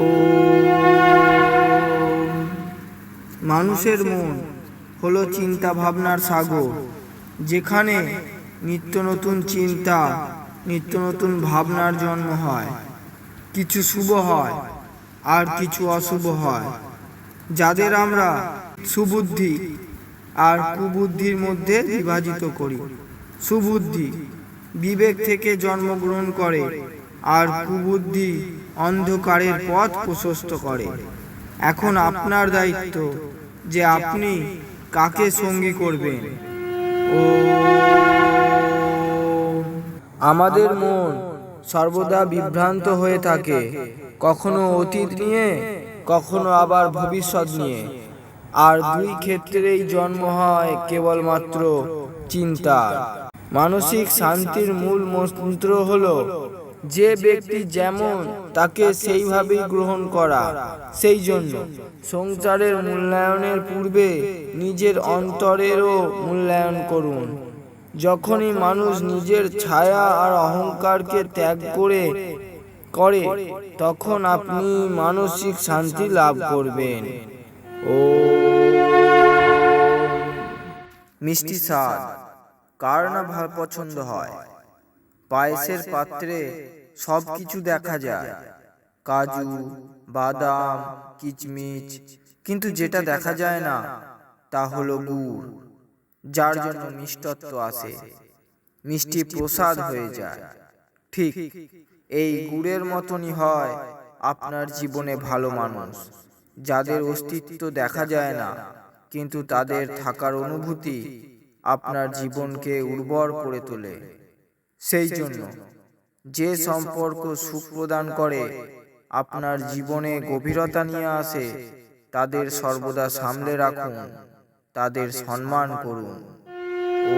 ও মানুষের মন হলো চিন্তা ভাবনার সাগর, যেখানে নিত্য নতুন চিন্তা, নিত্য নতুন ভাবনার জন্ম হয়। কিছু শুভ হয় আর কিছু অশুভ হয়, যাদের আমরা সুবুদ্ধি আর কুবুদ্ধির মধ্যে বিভাজিত করি। সুবুদ্ধি বিবেক থেকে জন্মগ্রহণ করে, আর কুবুদ্ধি অন্ধকারের পথ প্রশস্ত করে। এখন আপনার দায়িত্ব যে আপনি কাকে সঙ্গী করবেন। ও আমাদের মন সর্বদা বিভ্রান্ত হয়ে থাকে, কখনো অতীত নিয়ে, কখনো আবার ভবিষ্যৎ নিয়ে। আর দুই ক্ষেত্রেই জন্ম হয় কেবলমাত্র চিন্তার। মানসিক শান্তির মূল মন্ত্র হলো, যে ব্যক্তি যেমন তাকে সেইভাবেই গ্রহণ করা। সেই জন্য সংসারের মূল্যায়নের পূর্বে নিজের অন্তরেরও মূল্যায়ন করুন। যখনই মানুষ নিজের ছায়া আর অহংকারকে ত্যাগ করে তখন আপনি মানসিক শান্তি লাভ করবেন। ও মিষ্টি স্বাদ কার না ভালো পছন্দ হয়। পায়েসের পাত্রে সব কিছু দেখা যায়, কাজু, বাদাম, কিচমিচ, কিন্তু যেটা দেখা যায় না তা হলো গুড়, যার জন্য মিষ্টত্ব আসে, মিষ্টি প্রসাদ হয়ে যায়। ঠিক এই গুড়ের মতনই হয় আপনার জীবনে ভালো মানুষ, যাদের অস্তিত্ব দেখা যায় না, কিন্তু তাদের থাকার অনুভূতি আপনার জীবনকে উর্বর করে তোলে। সেই জন্য যে সম্পর্ক সুখ প্রদান করে, আপনার জীবনে গভীরতা নিয়ে আসে, তাদের সর্বদা সামলে রাখুন, তাদের সম্মান করুন। ও